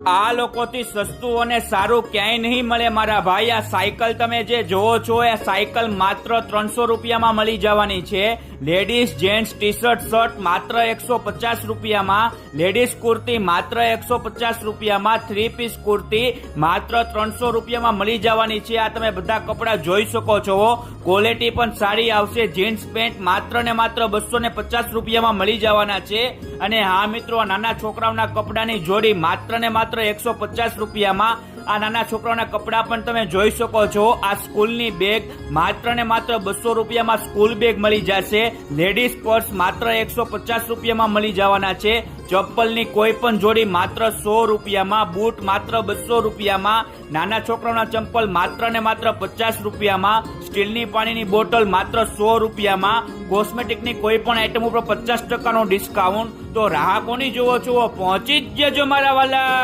આ લોકોથી સસ્તું અને સારું ક્યાંય નહીં મળે મારા ભાઈ। આ સાયકલ તમે જે જોવો છો એ સાયકલ માત્ર 300 રૂપિયામાં મળી જવાની છે। Ladies gents T shirt shirt માત્ર 150 રૂપિયામાં, લેડીઝ કુર્તી માત્ર 150 રૂપિયામાં, 3 પીસ કુર્તી માત્ર 300 રૂપિયામાં મળી જવાની છે। આ તમે બધા કપડા જોઈ શકો છો, ક્વોલિટી પણ સારી આવશે। જીન્સ પેન્ટ માત્ર ને માત્ર 250 રૂપિયામાં મળી જવાના છે। અને હા મિત્રો, નાના છોકરાઓના કપડાની જોડી માત્ર ને માત્ર 150 રૂપિયામાં। આ નાના છોકરાઓના કપડા પણ તમે જોઈ શકો છો। આ સ્કૂલની બેગ માત્ર ને માત્ર 200 રૂપિયામાં સ્કૂલ બેગ મળી જશે। લેડીઝ પર્સ માત્ર 150 રૂપિયામાં મળી જવાના છે। ચપ્પલની કોઈ પણ જોડી માત્ર 100 રૂપિયામાં, બૂટ માત્ર 200 રૂપિયામાં, નાના છોકરાઓના ચંપલ માત્ર ને માત્ર 50 રૂપિયામાં, સ્ટીલની પાણીની બોટલ માત્ર 100 રૂપિયામાં, કોસ્મેટિકની કોઈ પણ આઈટમ ઉપર 50% ડિસ્કાઉન્ટ। તો રાહ કોની જોવો છો, પહોંચી જ જજો મારા વાલા।